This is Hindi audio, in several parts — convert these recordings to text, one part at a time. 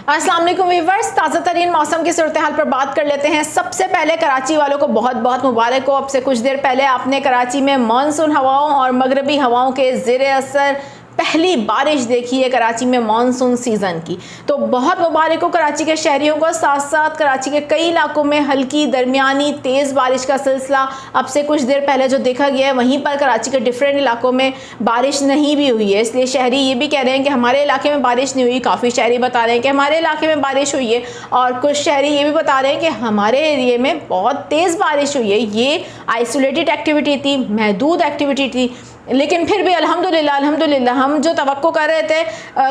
अस्सलाम वालेकुम व्यूअर्स, ताज़ा तरीन मौसम की सूरत हाल पर बात कर लेते हैं। सबसे पहले कराची वालों को बहुत बहुत मुबारक हो। अब से कुछ देर पहले आपने कराची में मानसून हवाओं और मगरबी हवाओं के ज़ेरे असर पहली बारिश देखी है कराची में मानसून सीज़न की, तो बहुत मुबारक हो कराची के शहरियों को। साथ साथ कराची के कई इलाकों में हल्की दरमियानी तेज़ बारिश का सिलसिला अब से कुछ देर पहले जो देखा गया है, वहीं पर कराची के डिफरेंट इलाकों में बारिश नहीं भी हुई है। इसलिए शहरी ये भी कह रहे हैं कि हमारे इलाके में बारिश नहीं हुई। काफ़ी शहरी बता रहे हैं कि हमारे इलाके में बारिश हुई है, और कुछ शहरी ये भी बता रहे हैं कि हमारे एरिए में बहुत तेज़ बारिश हुई है। ये आइसोलेटेड एक्टिविटी थी, महदूद एक्टिविटी थी, लेकिन फिर भी अल्हम्दुलिल्लाह हम जो तवक्को कर रहे थे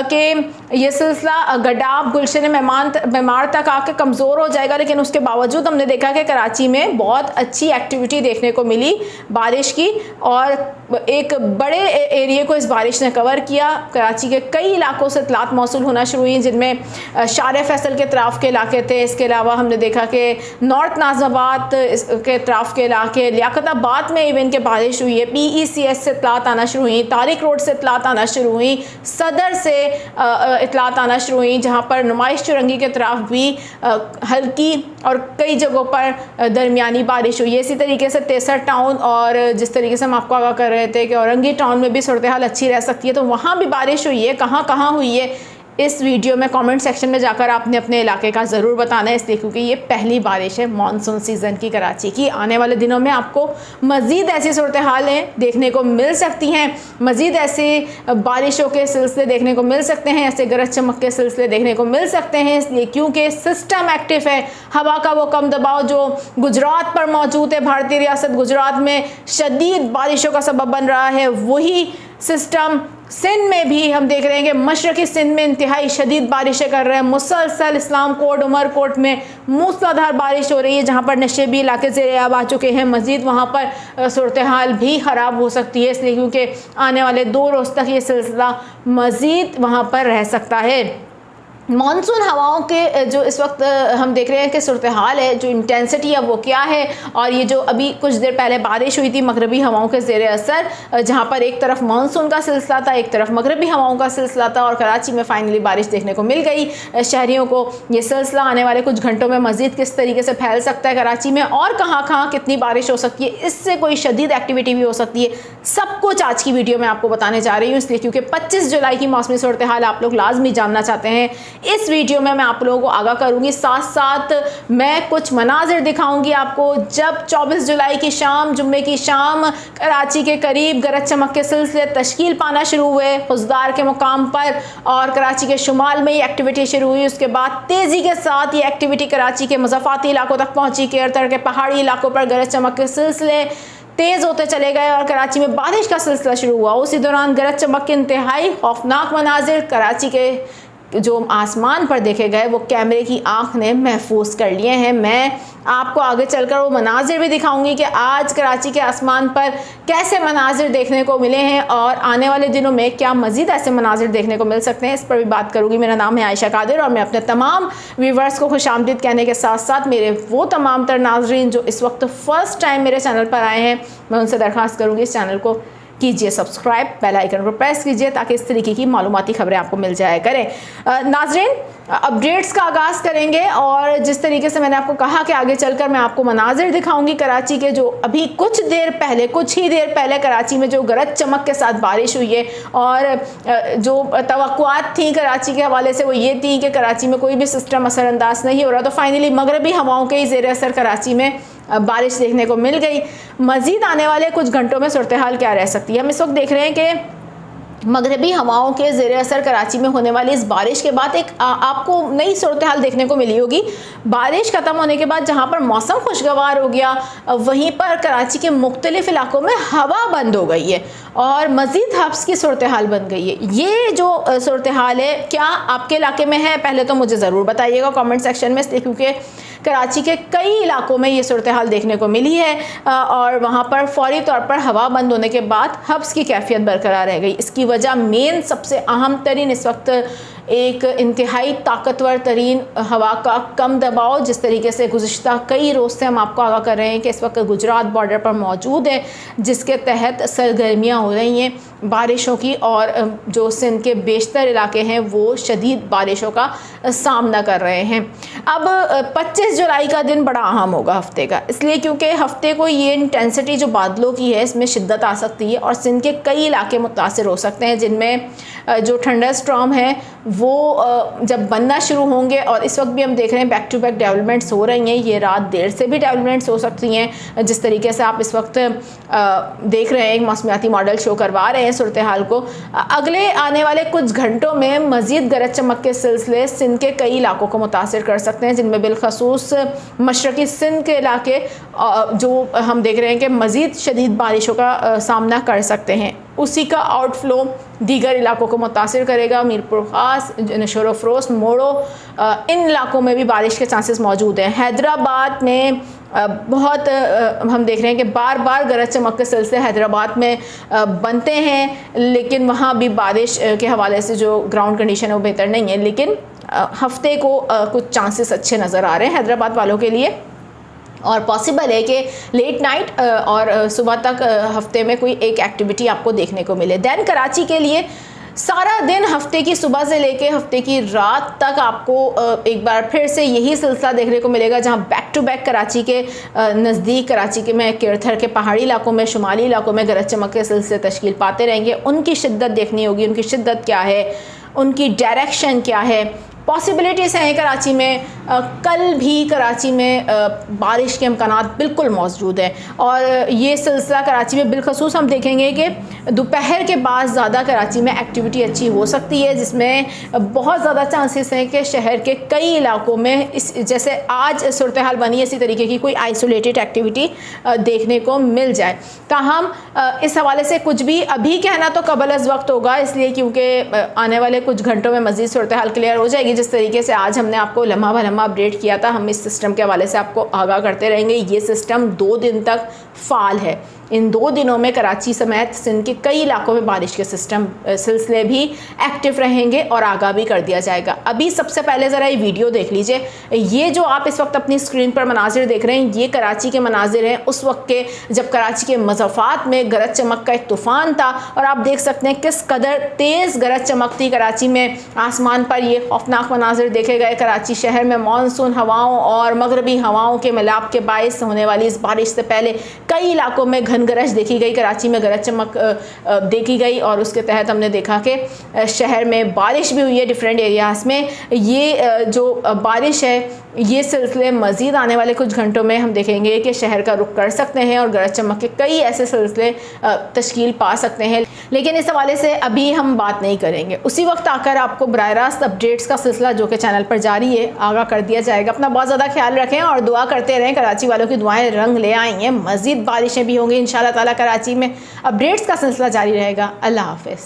कि ये सिलसिला गडाब गुलशन मेमार तक आके कमज़ोर हो जाएगा, लेकिन उसके बावजूद हमने देखा कि कराची में बहुत अच्छी एक्टिविटी देखने को मिली बारिश की, और एक बड़े एरिए को इस बारिश ने कवर किया। कराची के कई इलाकों से इतलात मौसूल होना शुरू हुई, जिनमें शार फैसल के तरफ के इलाके थे। इसके अलावा हमने देखा कि नॉर्थ नाज़िमाबाद के तरफ के इलाके, लियाकताबाद में इवन के बारिश हुई है। PECS से इतलात आना शुरू हुई, तारिक रोड से इतलात आना शुरू हुई, सदर से इतलात आना शुरू हुई, जहाँ पर नुमाइश चुरंगी के तरफ भी हल्की और कई जगहों पर दरमियानी बारिश हुई है। इसी तरीके से तेसर टाउन, और जिस तरीके से हम आपको आगाह कर रहे थे कि औरंगी टाउन में भी सूरत हाल अच्छी रह सकती है, तो वहाँ भी बारिश हुई है। कहाँ कहाँ हुई है इस वीडियो में कमेंट सेक्शन में जाकर आपने अपने इलाके का ज़रूर बताना है, इसलिए क्योंकि ये पहली बारिश है मानसून सीज़न की कराची की। आने वाले दिनों में आपको मज़ीद ऐसी सूरत हालें देखने को मिल सकती हैं, मज़ीद ऐसे बारिशों के सिलसिले देखने को मिल सकते हैं, ऐसे गरज चमक के सिलसिले देखने को मिल सकते हैं, इसलिए क्योंकि सिस्टम एक्टिव है। हवा का वो कम दबाव जो गुजरात पर मौजूद है, भारतीय रियासत गुजरात में शदीद बारिशों का सबब बन रहा है, वही सिस्टम सिंध में भी हम देख रहे हैं कि मशरक़ी सिंध में इंतहाई शदीद बारिशें कर रहे हैं। मुसलसल इस्लाम कोट, उमरकोट में मूसलाधार बारिश हो रही है, जहां पर नशेबी इलाके ज़ेरे आब आ चुके हैं। मज़ीद वहां पर सूरत हाल भी ख़राब हो सकती है, इसलिए क्योंकि आने वाले 2 रोज़ तक ये सिलसिला मज़ीद वहां पर रह सकता है। मानसून हवाओं के जो इस वक्त हम देख रहे हैं कि सूरत हाल है, जो इंटेंसिटी है वो क्या है, और ये जो अभी कुछ देर पहले बारिश हुई थी मगरबी हवाओं के ज़ेरे असर, जहाँ पर एक तरफ मानसून का सिलसिला था, एक तरफ मगरबी हवाओं का सिलसिला था, और कराची में फाइनली बारिश देखने को मिल गई। शहरियों को ये सिलसिला आने वाले कुछ घंटों में मज़ीद किस तरीके से फैल सकता है कराची में, और कहाँ कहाँ कितनी बारिश हो सकती है, इससे कोई शदीद एक्टिविटी भी हो सकती है, सब कुछ आज की वीडियो में आपको बताने जा रही हूँ। इसलिए क्योंकि 25 जुलाई की मौसमी सूरत हाल आप लोग लाजमी जानना चाहते हैं, इस वीडियो में मैं आप लोगों को आगाह करूंगी। साथ साथ मैं कुछ मनाजिर दिखाऊंगी आपको, जब 24 जुलाई की शाम, जुम्मे की शाम कराची के करीब गरज चमक के सिलसिले तश्कील पाना शुरू हुए खुजदार के मुकाम पर, और कराची के शुमाल में ये एक्टिविटी शुरू हुई। उसके बाद तेज़ी के साथ ये एक्टिविटी कराची के मज़ाफ़ाती इलाकों तक पहुँची, केरतर के पहाड़ी इलाकों पर गरज चमक के सिलसिले तेज़ होते चले गए, और कराची में बारिश का सिलसिला शुरू हुआ। उसी दौरान गरज चमक के इंतहाई खौफनाक मनाजिर कराची के जो आसमान पर देखे गए, वो कैमरे की आंख ने महफूज कर लिए हैं। मैं आपको आगे चलकर वो मनाजिर भी दिखाऊंगी कि आज कराची के आसमान पर कैसे मनाजिर देखने को मिले हैं, और आने वाले दिनों में क्या मज़ीद ऐसे मनाजिर देखने को मिल सकते हैं, इस पर भी बात करूंगी। मेरा नाम है आयशा कादिर, और मैं अपने तमाम व्यूवर्स को खुशामदीद कहने के साथ साथ मेरे वो तमाम तर नाज़रीन जो इस वक्त फ़र्स्ट टाइम मेरे चैनल पर आए हैं, मैं उनसे दरख्वास्त करूँगी इस चैनल को कीजिए सब्सक्राइब, बेल आइकन पर प्रेस कीजिए, ताकि इस तरीके की मालूमाती खबरें आपको मिल जाया करें। नाज़रीन, अपडेट्स का आगाज़ करेंगे, और जिस तरीके से मैंने आपको कहा कि आगे चलकर मैं आपको मनाजिर दिखाऊंगी कराची के, जो अभी कुछ ही देर पहले कराची में जो गरज चमक के साथ बारिश हुई है, और जो तवक्कुआत थी कराची के हवाले से वो ये थी कि कराची में कोई भी सिस्टम असरअंदाज नहीं हो रहा, तो फाइनली मगरबी हवाओं के ही ज़ेर असर कराची में बारिश देखने को मिल गई। मज़ीद आने वाले कुछ घंटों में सूरत हाल क्या रह सकती है, हम इस वक्त देख रहे हैं कि मगरबी हवाओं के ज़ेरे असर कराची में होने वाली इस बारिश के बाद एक आपको नई सूरत हाल देखने को मिली होगी। बारिश ख़त्म होने के बाद जहाँ पर मौसम खुशगवार हो गया, वहीं पर कराची के मुख्तलिफ इलाकों में हवा बंद हो गई है, और मज़ीद हब्स की सूरत हाल बन गई है। ये जो सूरत हाल है क्या आपके इलाके में है, पहले तो मुझे ज़रूर बताइएगा कमेंट सेक्शन में, इसलिए क्योंकि कराची के कई इलाकों में ये सूरत हाल देखने को मिली है और वहाँ पर फौरी तौर पर हवा बंद होने के बाद हब्स की कैफियत बरकरार रह गई। इसकी वजह मेन सबसे अहम तरीन इस वक्त एक इंतहाई ताकतवर तरीन हवा का कम दबाव, जिस तरीके से गुज़िश्ता कई रोज़ से हम आपको आगाह कर रहे हैं कि इस वक्त गुजरात बॉर्डर पर मौजूद है, जिसके तहत सरगर्मियाँ हो रही हैं बारिशों की और जो सिंध के बेशतर इलाके हैं वो शदीद बारिशों का सामना कर रहे हैं। अब 25 जुलाई का दिन बड़ा अहम होगा हफ्ते का, इसलिए क्योंकि हफ्ते को ये इंटेंसिटी जो बादलों की है इसमें शिद्दत आ सकती है और सिंध के कई इलाके मुतासिर हो सकते हैं, जिनमें जो थंडर स्टॉर्म है वो जब बनना शुरू होंगे। और इस वक्त भी हम देख रहे हैं बैक टू बैक डेवलपमेंट्स हो रही हैं, ये रात देर से भी डेवलपमेंट्स हो सकती हैं। जिस तरीके से आप इस वक्त देख रहे हैं एक मौसमियाती मॉडल शो करवा रहे हैं सूरत हाल को, अगले आने वाले कुछ घंटों में मज़ीद गरज चमक के सिलसिले सिंध के कई इलाकों को मुतासिर कर सकते हैं, जिनमें बिलखसूस मशरक़ी सिंध के इलाके जो हम देख रहे हैं कि मज़ीद शदीद बारिशों का सामना कर सकते हैं। उसी का आउटफ्लो दीगर इलाकों को मुतासिर करेगा। मीरपुर ख़ास, नशोर फ़रोज़, मोड़ो, इन इलाकों में भी बारिश के चांसेस मौजूद हैं। हैदराबाद में बहुत हम देख रहे हैं कि बार बार गरज चमक के सिलसिले हैदराबाद में बनते हैं, लेकिन वहाँ भी बारिश के हवाले से जो ग्राउंड कंडीशन है वो बेहतर नहीं है। लेकिन हफ्ते को कुछ चांसेस अच्छे नज़र आ रहे हैं हैदराबाद वालों के लिए और पॉसिबल है कि लेट नाइट और सुबह तक हफ्ते में कोई एक एक्टिविटी आपको देखने को मिले। दैन कराची के लिए सारा दिन हफ्ते की सुबह से लेके हफ्ते की रात तक आपको एक बार फिर से यही सिलसिला देखने को मिलेगा, जहां बैक टू बैक कराची के नज़दीक, कराची के में किरथर के पहाड़ी इलाकों में, शुमाली इलाकों में गरज चमक के सिलसिले तश्कील पाते रहेंगे। उनकी शिद्दत देखनी होगी, उनकी शिद्दत क्या है, उनकी डायरेक्शन क्या है। पॉसिबिलिटीज़ हैं कराची में, कल भी कराची में बारिश के इम्कानात बिल्कुल मौजूद हैं और ये सिलसिला कराची में बिलखसूस हम देखेंगे कि दोपहर के बाद ज़्यादा कराची में एक्टिविटी अच्छी हो सकती है, जिसमें बहुत ज़्यादा चांसेस हैं कि शहर के कई इलाकों में इस जैसे आज सूरत हाल बनी है इसी तरीके की कोई आइसोलेटेड एक्टिविटी देखने को मिल जाए। ताहम इस हवाले से कुछ भी अभी कहना तो कबल अज़ वक्त होगा, इसलिए क्योंकि आने वाले कुछ घंटों में मज़ीद सूरत हाल क्लियर हो जाएगी। जिस तरीके से आज हमने आपको लम्हा भलम्हा अपडेट किया था, हम इस सिस्टम के हवाले से आपको आगाह करते रहेंगे। ये सिस्टम 2 दिन तक फ़ाल है। इन 2 दिनों में कराची समेत सिंध के कई इलाकों में बारिश के सिलसिले भी एक्टिव रहेंगे और आगाह भी कर दिया जाएगा। अभी सबसे पहले ज़रा ये वीडियो देख लीजिए। ये जो आप इस वक्त अपनी स्क्रीन पर मनाजिर देख रहे हैं, ये कराची के मनाजिर हैं उस वक्त के जब कराची के मज़ाफ़ात में गरज चमक का एक तूफ़ान था और आप देख सकते हैं किस कदर तेज़ गरज चमक थी कराची में। आसमान पर ये खौफनाक मनाजिर देखे गए। कराची शहर में मानसून हवाओं और मगरबी हवाओं के मिलाप के बायस होने वाली इस बारिश से पहले कई इलाकों में गरज देखी गई, कराची में गरज चमक देखी गई और उसके तहत हमने देखा कि शहर में बारिश भी हुई है डिफरेंट एरियाज़ में। ये जो बारिश है ये सिलसिले मज़ीद आने वाले कुछ घंटों में हम देखेंगे कि शहर का रुख कर सकते हैं और गरज चमक के कई ऐसे सिलसिले तश्कील पा सकते हैं, लेकिन इस हवाले से अभी हम बात नहीं करेंगे। उसी वक्त आकर आपको बराह रास्त अपडेट्स का सिलसिला जो कि चैनल पर जारी है आगाह कर दिया जाएगा। अपना बहुत ज़्यादा ख्याल रखें और दुआ करते रहें। कराची वालों की दुआएं रंग ले आई हैं, मज़ीद बारिशें भी होंगी इंशाअल्लाह ताला। कराची में अपडेट्स का सिलसिला जारी रहेगा। अल्लाह हाफ़िज़।